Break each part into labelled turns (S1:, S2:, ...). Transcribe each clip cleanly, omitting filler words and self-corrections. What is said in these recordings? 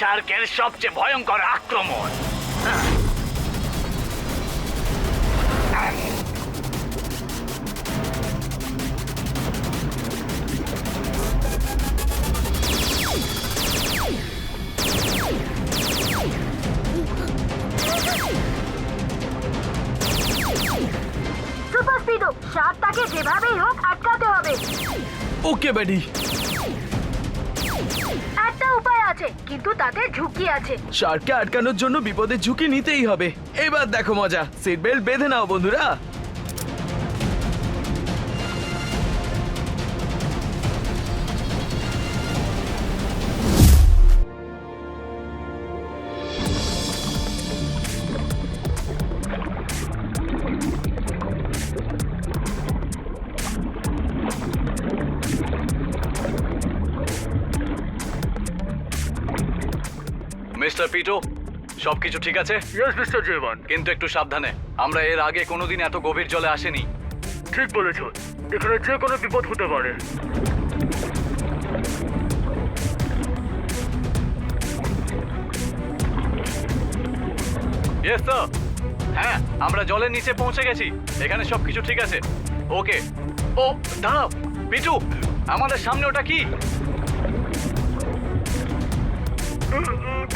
S1: শার্কের সবচেয়ে ভয়ঙ্কর আক্রমণ।
S2: সুপার স্পিডো, শার্কটাকে যেভাবেই হোক আটকাতে হবে।
S3: ওকে ব্যাডি।
S2: একটা উপায় আছে, কিন্তু তাতে ঝুঁকি আছে।
S3: শার্ককে আটকানোর জন্য বিপদের ঝুঁকি নিতেই হবে। এবার দেখো মজা। সিট বেল্ট বেঁধে নাও বন্ধুরা।
S1: মিস্টার পিটো, সবকিছু ঠিক আছে?
S4: ইয়েস মিস্টার জেভান।
S1: কিন্তু একটু সাবধানে, আমরা এর আগে কোনোদিন এত গভীর জলে আসেনি।
S4: ঠিক বলেছ, এখানে যে কোনো বিপদ হতে পারে।
S1: Yes sir. হ্যাঁ, আমরা জলের নিচে পৌঁছে গেছি। এখানে সবকিছু ঠিক আছে। ওকে। ও দাঁড়াও পিটু, আমাদের সামনে ওটা কি?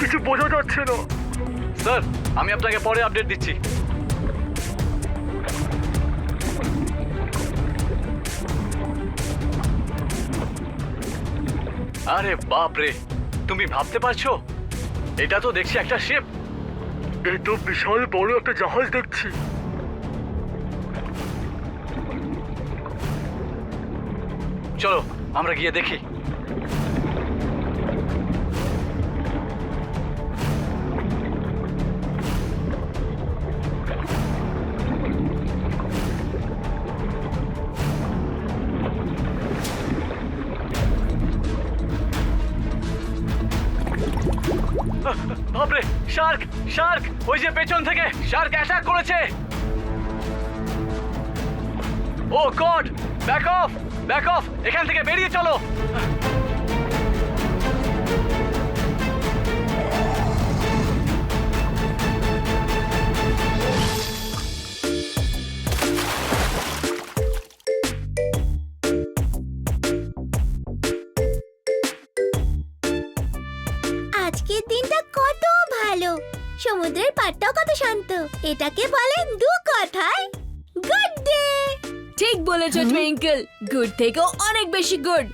S4: কিছু বোঝা যাচ্ছে না।
S1: স্যার, আমি আপনাকে পরে আপডেট দিচ্ছি। আরে বাপ রে, তুমি ভাবতে পারছো? এটা তো দেখছি একটা শিপ।
S4: এই তো বিশাল বড় একটা জাহাজ দেখছি।
S1: চলো আমরা গিয়ে দেখি। বাপরে, শার্ক শার্ক, ওই যে পেছন থেকে শার্ক অ্যাটাক করেছে। Oh god, back off back off, এখান থেকে বেরিয়ে চলো।
S5: আজকের দিনটা কত ভালো, সমুদ্রের পাড়টাও কত শান্ত। এটাকে বলে দু কথায় গুড ডে।
S6: ঠিক বলেছ টুইঙ্কল, গুড থেকেও অনেক বেশি গুড।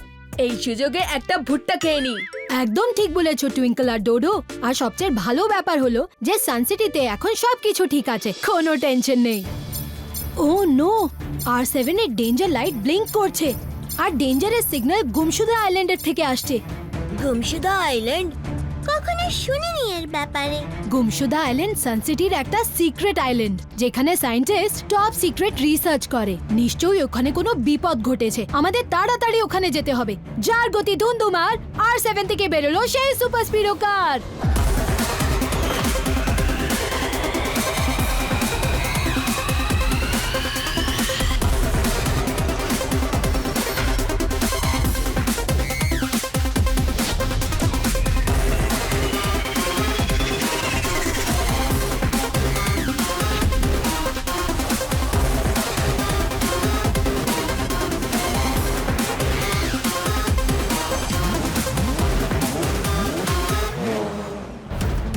S6: এই সুযোগে একটা ভুট্টা খেয়ে নি।
S7: একদম ঠিক বলেছো টুইঙ্কল আর ডোডো। আর সবচেয়ে ভালো ব্যাপার হলো যে সানসিটিতে এখন সবকিছু ঠিক আছে, কোনো টেনশন নেই। ও নো, R7 এর ডেঞ্জার লাইট ব্লিঙ্ক করছে আর ডেঞ্জারের সিগন্যাল গুমশুদা আইল্যান্ডের থেকে আসছে।
S5: গুমশুদা আইল্যান্ড? কখনো শুনিনি এর ব্যাপারে।
S7: গুমশুদা আইল্যান্ড সানসিটির একটা সিক্রেট আইল্যান্ড, যেখানে সায়েন্টিস্ট টপ সিক্রেট রিসার্চ করে। নিশ্চয়ই ওখানে কোনো বিপদ ঘটেছে। আমাদের তাড়াতাড়ি ওখানে যেতে হবে। যার গতি ধুন্ধুমার, R7 থেকে বেরোলো সেই সুপার স্পিডো কার।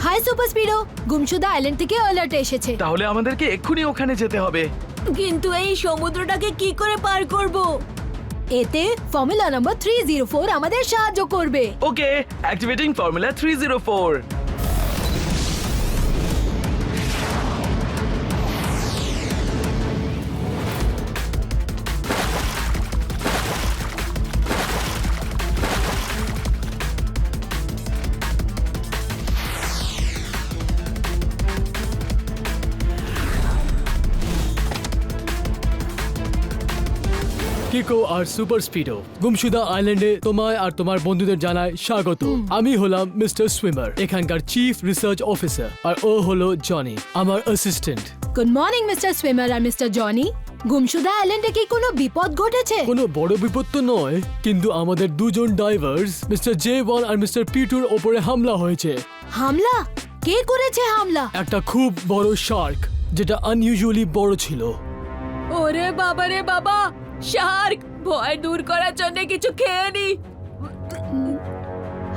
S7: হাই সুপার স্পিডো, গুমশুদা আইল্যান্ড থেকে অ্যালার্ট এসেছে।
S3: তাহলে আমাদেরকে এক্ষুনি ওখানে যেতে হবে।
S6: কিন্তু এই সমুদ্রটাকে কি করে পার করব?
S7: এতে ফর্মুলা নাম্বার 304 আমাদের সাহায্য করবে।
S3: Okay, activating formula 304।
S8: কিকো আর সুপার স্পিডো গুমশুদা আইল্যান্ডে তোমায় আর তোমার বন্ধুদের জানায় স্বাগত। আমি হলাম মিস্টার সুইমার, এখানকার চিফ রিসার্চ অফিসার, আর ও হলো জনি, আমার assistant.
S7: Good morning mister swimmer আর মিস্টার জনি। গুমশুদা আইল্যান্ডে কি কোনো বিপদ ঘটেছে?
S8: কোনো বড় বিপদ তো নয়, কিন্তু আমাদের দুজন ডাইভার্স মিস্টার জে1 আর মিস্টার পিটুর ওপরে হামলা হয়েছে।
S7: হামলা? কে করেছে হামলা?
S8: একটা খুব বড় শার্ক, যেটা আনইউজুয়ালি বড় ছিল।
S6: ওরে বাবা রে বাবা, শার্ক! ভয় দূর করার জন্য কিছু খেয়ে নি।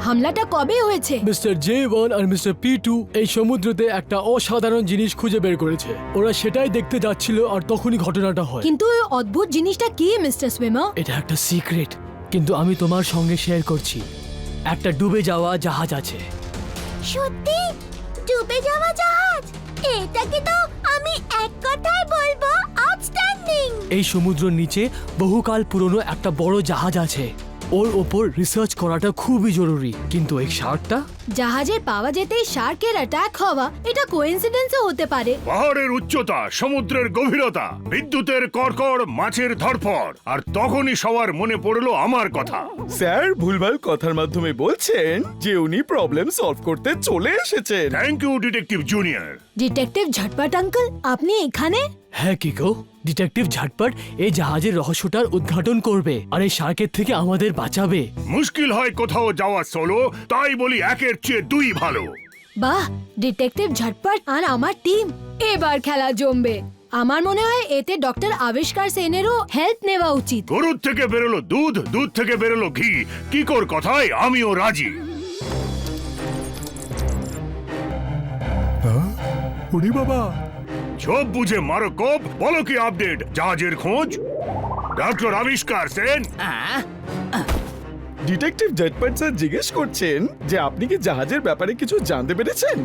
S7: হামলাটা কবে হয়েছে?
S8: মিস্টার জে1 আর মিস্টার পিটু এই সমুদ্রতে একটা অসাধারণ জিনিস খুঁজে বের করেছে। ওরা সেটাই দেখতে যাচ্ছিল আর তখনই ঘটনাটা হয়।
S7: কিন্তু ওই অদ্ভুত জিনিসটা কি মিস্টার সুইমার?
S8: এটা একটা সিক্রেট, কিন্তু আমি তোমার সঙ্গে শেয়ার করছি। একটা ডুবে যাওয়া জাহাজ আছে।
S5: সত্যি? ডুবে যাওয়া জাহাজ? এটাকে তো আমি এক কথায় বলবো আউটস্ট্যান্ডিং।
S8: এই সমুদ্রের নিচে বহুকাল পুরনো একটা বড় জাহাজ আছে। ওর ওপর রিসার্চ করাটা খুবই জরুরি। কিন্তু এই শার্কটা
S7: জাহাজের পাওয়া যেতেই শার্কের অ্যাটাক হওয়া, এটা কোইন্সিডেন্সও হতে পারে।
S9: পাহাড়ের উচ্চতা, সমুদ্রের গভীরতা, বিদ্যুতের কড়কড়, মাছের ধরফড়, আর তখনই সবার মনে পড়লো আমার কথা।
S3: স্যার ভুলভাল কথার মাধ্যমে বলছেন যে উনি প্রবলেম সলভ করতে চলে এসেছেন।
S9: Thank you detective junior.
S7: Detective ঝটপট আঙ্কেল, আপনি এখানে?
S8: হ্যাঁ কিকো, ডিটেকটিভ ঝটপট এই জাহাজের রহস্যটার উদ্ঘাটন করবে আর এই শার্কের থেকে আমাদের বাঁচাবে।
S9: মুশকিল হয় কোথাও যাওয়া সোলো, তাই বলি একের চেয়ে দুই ভালো।
S7: বাহ, ডিটেকটিভ ঝটপট আর আমার টিম, এবার খেলা জমবে। আমার মনে হয় এতে ডক্টর আবিষ্কার সেনেরও হেল্প নেওয়া উচিত।
S9: গরুর থেকে বেরোলো দুধ, দুধ থেকে বেরোলো ঘি, কিকোর কথায় আমিও রাজি।
S3: উনি বাবা,
S9: ঝোপ বুঝে মারো কোপ, বলো কি আপডেট, জাহাজের খোঁজ? ডক্টর আবিষ্কার সেন।
S3: ডিটেকটিভ জটপট স্যার জিজ্ঞেস করছেন যে আপনি কি জাহাজের ব্যাপারে কিছু জানতে পেরেছেন?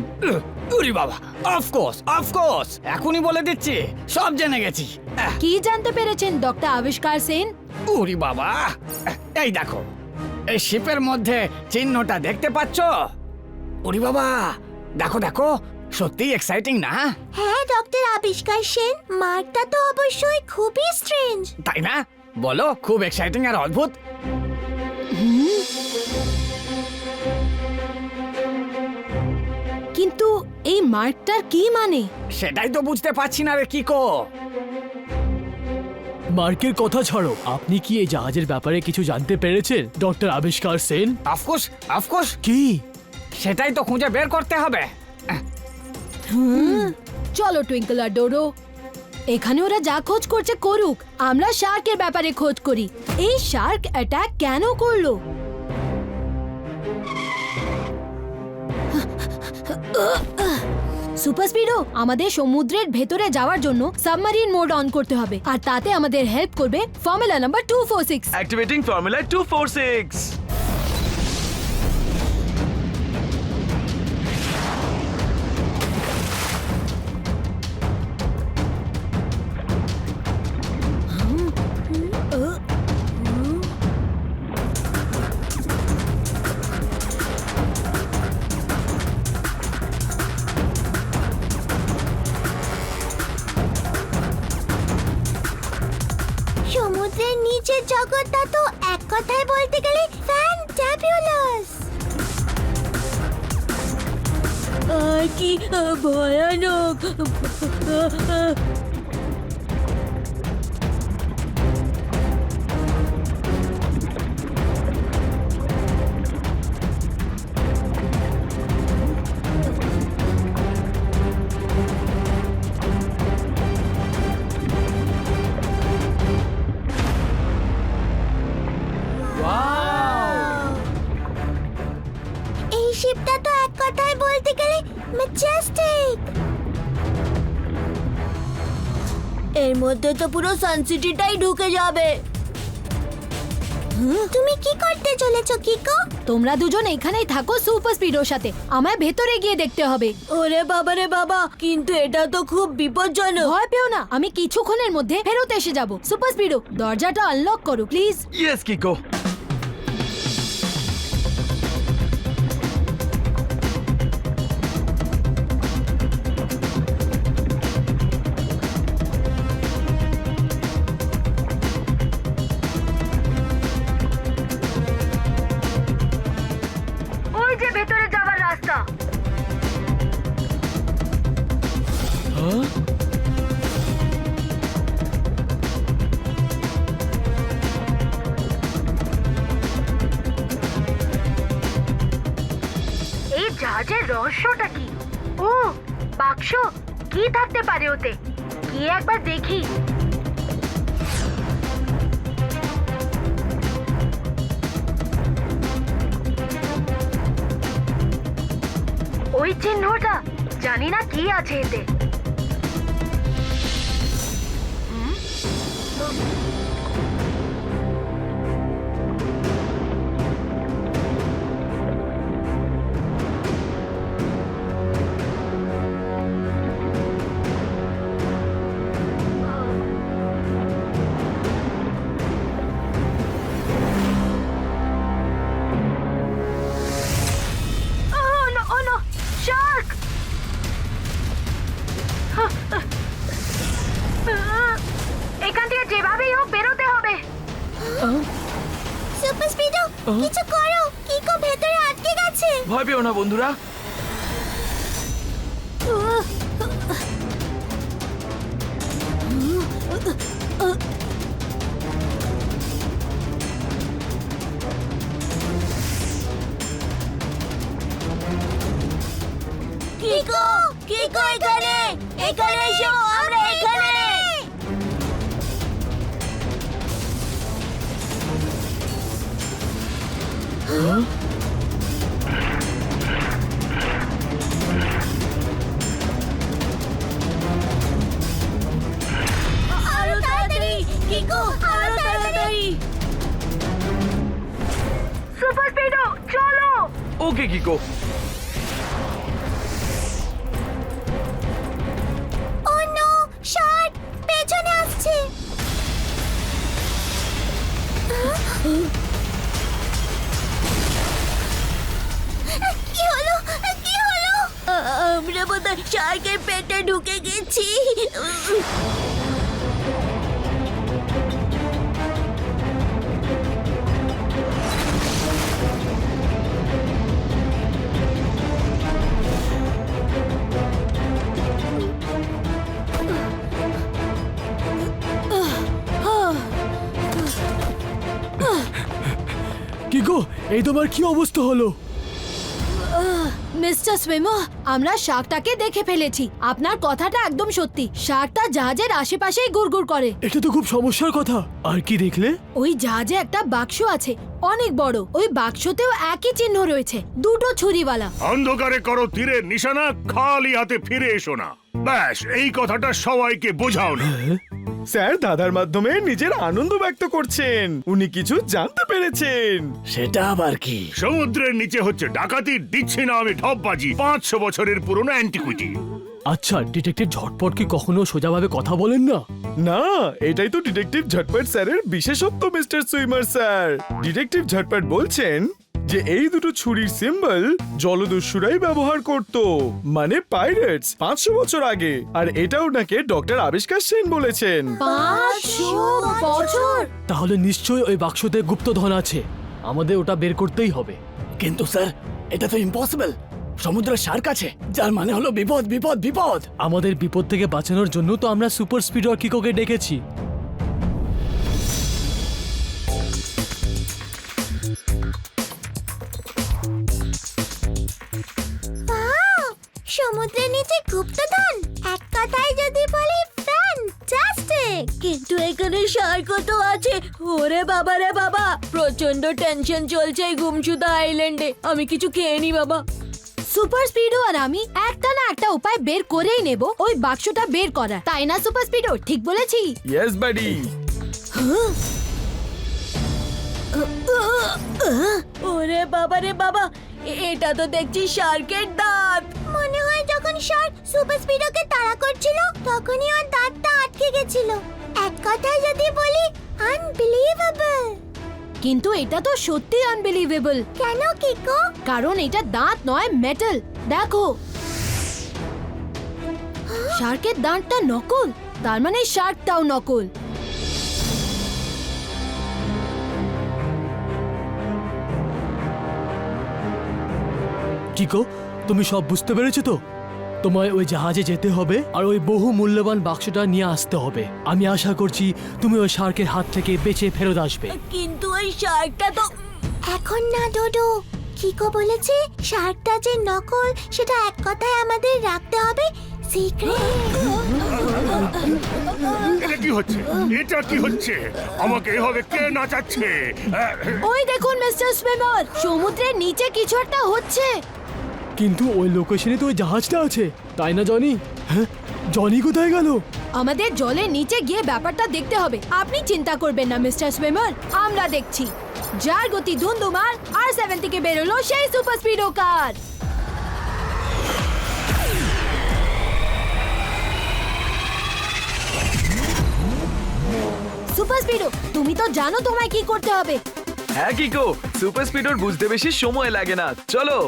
S1: উরি বাবা, অফকোর্স, এখনই বলে দিচ্ছি, সব জেনে গেছি।
S7: কি জানতে পেরেছেন ডক্টর আবিষ্কার সেন?
S1: উরি বাবা, এই দেখো, এই শিপের মধ্যে চিহ্নটা দেখতে পাচ্ছ? উরি বাবা, দেখো দেখো, সত্যি এক্সাইটিং না?
S5: হ্যাঁ ডক্টর আবিষ্কার সেন, মার্কটা তো অবশ্যই খুবই স্ট্রেঞ্জ।
S1: তাই না? বলো, খুব এক্সাইটিং আর অদ্ভুত।
S7: কিন্তু এই মার্কটার কি মানে?
S1: সেটাই তো বুঝতে পারছি না রে কিকো।
S8: মার্কের কথা ছাড়ো, আপনি কি এই জাহাজের ব্যাপারে কিছু জানতে পেরেছেন ডক্টর আবিষ্কার সেন?
S1: অফকোর্স,
S8: কি?
S1: সেটাই তো খুঁজে বের করতে হবে।
S7: চলো টুইঙ্কল আর ডোরো, এখানে ওরা যা খোঁজ করছে করুক, আমরা শার্কের ব্যাপারে খোঁজ করি। এই শার্ক অ্যাটাক কেন করলো? সুপার স্পিডো, আমাদের সমুদ্রের ভেতরে যাওয়ার জন্য সাবমারিন মোড অন করতে হবে, আর তাতে আমাদের হেল্প করবে ফর্মুলা নাম্বার 246।
S3: Activating formula 246।
S5: সমুদ্রের নিচের জগৎটা তো এক কথায় বলতে গেলে ফ্যান্টাবুলাস।
S6: কি ভয়ানক!
S5: এই শিপটা তো এক কথায় বলতে গেলে ম্যাজেস্টিক।
S6: এর মধ্যে তো পুরো সানসিটিটাই ঢুকে যাবে।
S5: তুমি কি করতে চলেছো কিকো?
S7: তোমরা দুজন এখানেই থাকো সুপার স্পিডোর সাথে, আমায় ভেতরে গিয়ে দেখতে হবে।
S6: ওরে বাবা রে বাবা, কিন্তু এটা তো খুব বিপজ্জনক।
S7: ভয় পেও না, আমি কিছুক্ষণের মধ্যে ফেরত এসে যাব। সুপার স্পিডো, দরজাটা আনলক করো প্লিজ।
S3: Yes Kiko.
S2: ওই যে ভেতরে যাওয়ার রাস্তা। রহস্যটা কি? ও বাক্স, কি থাকতে পারে ওতে? গিয়ে একবার দেখি। ওই চিহ্নটা, জানি না কি আছে এতে। এখান থেকে যেভাবেই হোক বেরোতে হবে।
S5: সুপার স্পিডো, কিছু করো, কিকো ভেতরে আটকে গেছে।
S3: ভয় পেও না বন্ধুরা।
S5: কিকো, কিকো এখানে, এখানে এসো, আমরা এখানে। আরো তাড়াতাড়ি, কিকো, আরো তাড়াতাড়ি।
S2: সুপার স্পিডো, চলো।
S3: ওকে কিকো।
S5: ও নো, শার্ক পেছনে আসছে। কি হলো, কি হলো? আমরা বোধহয় শার্কের পেটে ঢুকে গেছি।
S8: কিকো, এই তোমার কি অবস্থা হলো?
S7: মিস্টার সুইমার, আমরা শার্কটাকে দেখে ফেলেছি। আপনার কথাটা একদম সত্যি। শার্কটা জাহাজের আশেপাশেই গুড়গুড় করে।
S8: এটা তো খুব সমস্যার কথা। আর কি দেখলে?
S7: ওই জাহাজে একটা বাক্স আছে, অনেক বড়। ওই বাক্সতেও একই চিহ্ন রয়েছে, দুটো ছুরিওয়ালা।
S9: অন্ধকারে করো তীরের নিশানা, খালি হাতে ফিরে এসো না। ব্যাস, এই কথাটা সবাইকে বোঝাও না।
S10: স্যার দাদার মাধ্যমে নিজের আনন্দ ব্যক্ত করছেন, উনি কিছু জানতে পেরেছেন।
S1: সেটা আবার কি?
S9: সমুদ্রের নিচে হচ্ছে ডাকাতি, দিচ্ছি না আমি ঢপবাজি। 500 বছরের পুরনো অ্যান্টিকুইটি।
S8: আচ্ছা, ডিটেকটিভ ঝটপট কি কখনো সোজাভাবে কথা বলেন না?
S10: না, এটাই তো ডিটেকটিভ ঝটপট স্যারের বিশেষত্ব মিস্টার সুইমার স্যার। ডিটেকটিভ ঝটপট বলছেন যে এই দুটো ছুরির সিম্বল জলদস্যুরাই ব্যবহার করত, মানে পাইরেটস, 500 বছর আগে। আর এটাও নাকি ডক্টর আবিষ্কার সেন বলেছেন।
S7: 500 বছর?
S8: তাহলে নিশ্চয়ই ওই বাক্সতে গুপ্তধন আছে। আমাদের ওটা বের করতেই হবে।
S1: কিন্তু স্যার, এটা তো ইম্পসিবল। সমুদ্রের শার্ক আছে, যার মানে হলো বিপদ, বিপদ, বিপদ।
S8: আমাদের বিপদ থেকে বাঁচানোর জন্য তো আমরা সুপার স্পিড আর কিকোকে ডেকেছি।
S5: ওয়াও, সমুদ্রের নিচে গুপ্তধন, এক কথায় যদি বলি ফ্যান্টাস্টিক।
S6: কিন্তু এখানে শার্ক তো আছে। ওরে বাবা রে বাবা, প্রচন্ড টেনশন চলছে এই গুমসুদা আইল্যান্ডে। আমি কিছু খেয়ে নি বাবা।
S7: সুপার স্পিডো আর আমি একটা না একটা উপায় বের করেই নেব ওই বাক্সটা বের করার, তাই না সুপার স্পিডো? ঠিক বলেছি?
S10: ইয়েস বাডি।
S6: ওরে বাবা রে বাবা, এটা তো দেখছি শার্কের দাঁত।
S5: মনে হয় যখন শার্ক সুপার স্পিডোকে তাড়া করছিল তখনই ওর দাঁতটা আটকে গেছিল। এক কথায় যদি বলি আনবিলিভেবল।
S7: কিন্তু এটা তো সত্যি আনবিলিভেবল।
S5: কেন কিকো?
S7: কারণ এটা দাঁত নয়, মেটাল। দেখো, শার্কের দাঁতটা নকল, তার মানে শার্কটাও নকল।
S8: কিকো, তুমি সব বুঝতে পেরেছো তো? তোমায় ওই জাহাজে যেতে হবে আর ওই বহু মূল্যবান বাক্সটা নিয়ে আসতে হবে। আমি আশা করছি তুমি ওই শার্কের হাত থেকে বেঁচে ফেরত আসবে।
S6: কিন্তু ওই শার্কটা তো
S5: এখন না ডোডো, কিকো বলেছে শার্কটা যে নকল সেটা এক কথায় আমাদের রাখতে হবে সিক্রেট।
S9: এটা কি হচ্ছে? এটা কি হচ্ছে? আমাকে এভাবে কে নাচাচ্ছে?
S7: ওই দেখুন মিস্টার সুইমার, সমুদ্রের নিচে কিছু একটা হচ্ছে।
S8: কিন্তু ওই লোকেশনে তো ওই জাহাজটা আছে, তাই না জনি? হ্যাঁ, জনি কোথায় গেল?
S7: আমাদের জলের নিচে গিয়ে ব্যাপারটা দেখতে হবে। আপনি চিন্তা করবেন না মিস্টার সুইমার, আমরা দেখছি। যার গতি ধুন্ধুমার R7 থেকে বেরোলো সেই সুপার স্পিডো কার। সুপার স্পিডো, তুমি তো জানো তোমায় কি করতে হবে।
S3: হ্যাঁ কিকো, সুপার স্পিডোর বুঝতে বেশি সময় লাগে না, চলো।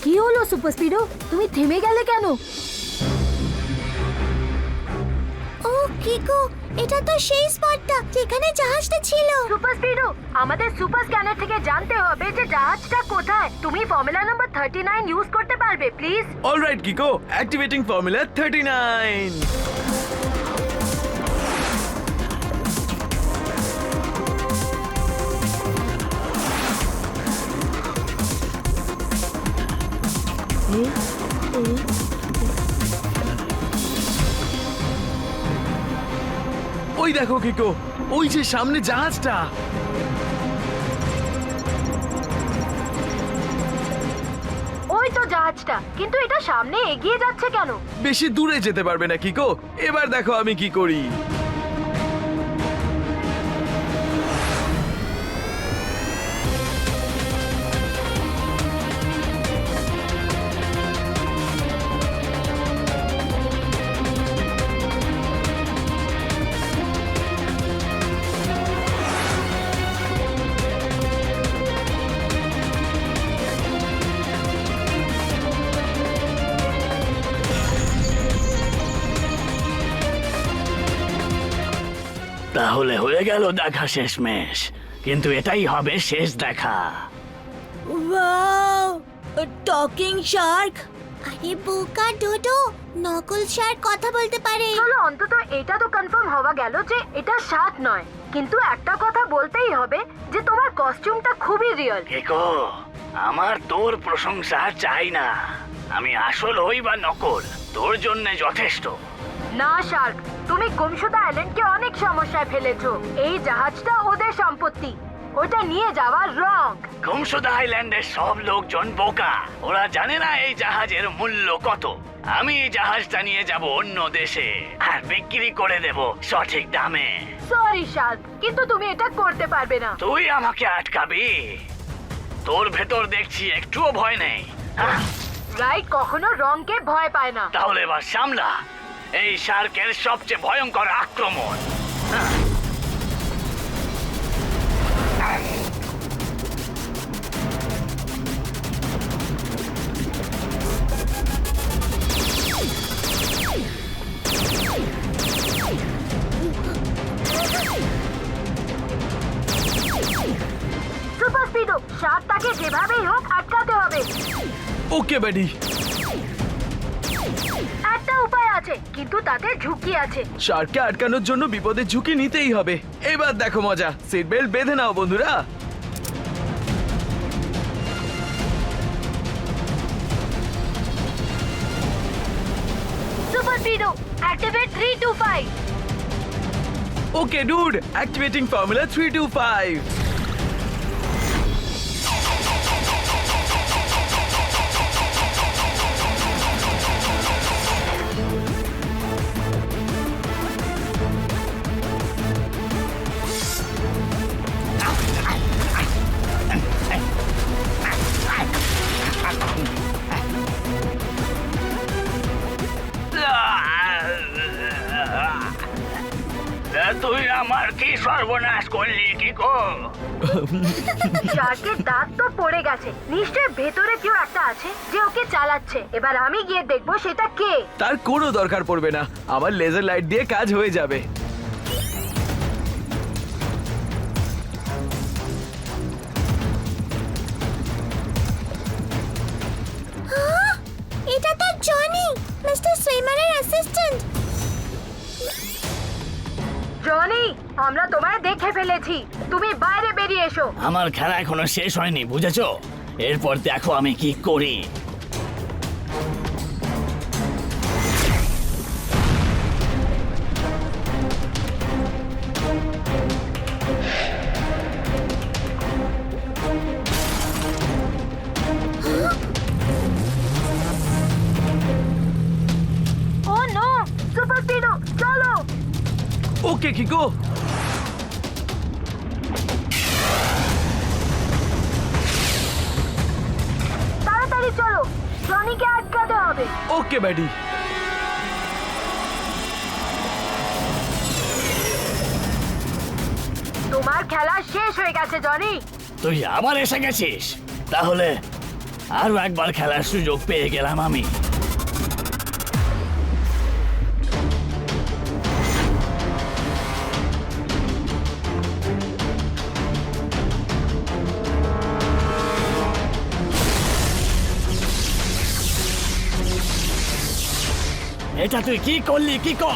S7: কি হলো সুপার স্পিডো, তুমি থেমে গেলে কেন?
S5: ও কিকো, এটা তো সেই স্পটটা যেখানে জাহাজটা ছিল।
S2: সুপার স্পিডো, আমাদের সুপার স্ক্যানার থেকে জানতে হবে যে জাহাজটা কোথায়। তুমি ফর্মুলা নাম্বার 39 ইউজ করতে পারবে please?
S3: Alright Kiko, activating formula 39। ওই দেখো কিকো, ওই যে সামনে জাহাজটা।
S2: ওই তো জাহাজটা, কিন্তু এটা সামনে এগিয়ে যাচ্ছে কেন?
S3: বেশি দূরে যেতে পারবে না কিকো, এবার দেখো আমি কি করি।
S1: তাহলে হয়ে গেল দেখা শেষমেশ, কিন্তু এটাই হবে শেষ দেখা।
S6: Wow, talking Shark.
S5: আরে বোকা ডোডো, নকল শার্ক কথা বলতে পারে।
S2: চলো অন্তত এটা তো কনফার্ম হওয়া গেল যে এটা শার্ক নয়। কিন্তু একটা কথা বলতেই হবে যে তোমার কস্টিউমটা খুবই রিয়েল।
S1: কেকো, আমার তোর প্রশংসা চাই না। আমি আসল হই বা নকল, তোর জন্য যথেষ্ট।
S2: না শার্ক, তুমি গুমশুদা আইল্যান্ডকে অনেক সমস্যায় ফেলেছো। এই জাহাজটা ওদের সম্পত্তি, ওটা নিয়ে যাওয়া রং।
S1: গুমশুদা আইল্যান্ডের সব লোকজন বোকা, ওরা জানে না এই জাহাজের মূল্য কত। আমি এই জাহাজটা নিয়ে যাব অন্য দেশে আর বিক্রি করে দেব সঠিক দামে।
S2: সরি শার্ক, কিন্তু তুমি এটা করতে পারবে না।
S1: তুই আমাকে আটকাবি? তোর ভেতর দেখছি একটুও ভয় নেই।
S2: রাইট কখনো রংকে ভয় পায় না।
S1: তাহলে এবার সামলা এই শার্কের সবচেয়ে ভয়ঙ্কর আক্রমণ।
S2: সুপার স্পিডো, শার্কটাকে যেভাবেই হোক আটকাতে হবে।
S3: ওকে বাডি।
S2: একটা উপায় আছে, কিন্তু তাতে ঝুঁকি আছে।
S3: শার্ককে আটকানোর জন্য বিপদের ঝুঁকি নিতেই হবে। এবার দেখো মজা, সিট বেল্ট বেঁধে নাও বন্ধুরা।
S2: Super Speedo, activate 325।
S3: ওকে ডুড, অ্যাক্টিভেটিং ফর্মুলা 325।
S1: তুই আমার কি সর্বনাশ করলি কিকো?
S2: শার্কের দাঁত তো পড়ে গেছে, নিশ্চয় ভেতরে কেউ একটা আছে যে ওকে চালাচ্ছে। এবার আমি গিয়ে দেখবো সেটা কে।
S3: তার কোনো দরকার পড়বে না, আমার লেজার লাইট দিয়ে কাজ হয়ে যাবে।
S2: আমরা তোমায় দেখে ফেলেছি, তুমি বাইরে বেরিয়ে এসো।
S1: আমার খেলা এখনো শেষ হয়নি, বুঝেছো? এরপর দেখো আমি কি করি।
S2: ও নো, সুপার স্পিডো চলো।
S3: ওকে কিকো।
S2: তাড়াতাড়ি চলো, জনিকে আটকাতে হবে।
S3: ওকে ব্যাডি।
S2: তোমার খেলা শেষ হয়ে গেছে জনি।
S1: তুই আবার এসে গেছিস, তাহলে আরো একবার খেলার সুযোগ পেয়ে গেলাম আমি। এটা তুই কি করলি কিকো?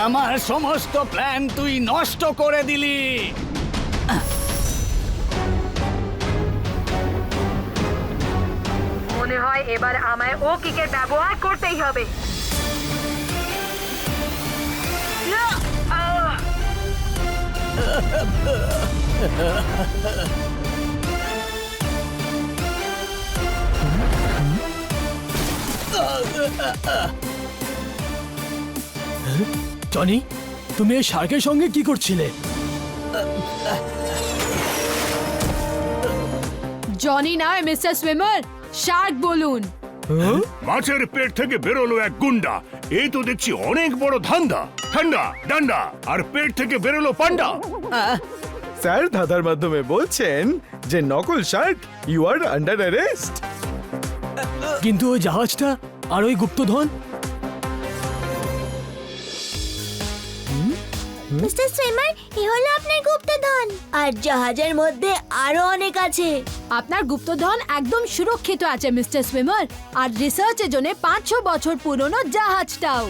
S1: আমার সমস্ত প্ল্যান তুই নষ্ট করে দিলি।
S2: মনে হয় এবার আমায় ও কিকের ব্যবহার করতেই হবে।
S8: জনি, তুমি এই শার্কের সঙ্গে কি করছিলে?
S7: জনি নয় মিস্টার সুইমার, শার্ক বলুন।
S9: মাছের পেট থেকে বেরোলো এক গুন্ডা, এই তো দেখছি অনেক বড় ধান্দা। ঠান্ডা ডান্ডা আর পেট থেকে বেরোলো পান্ডা।
S10: স্যার ধাঁধার মাধ্যমে বলছেন যে নকল shark, you are under arrest.
S8: কিন্তু ওই জাহাজটা আর ওই গুপ্তধন?
S5: মিস্টার সুইমার, এ হলো আপনার গুপ্তধন।
S6: আর জাহাজের মধ্যে আরো অনেক আছে।
S7: আপনার গুপ্তধন একদম সুরক্ষিত আছে মিস্টার সুইমার, আর রিসার্চের জন্য 500 বছর পুরনো জাহাজটাও।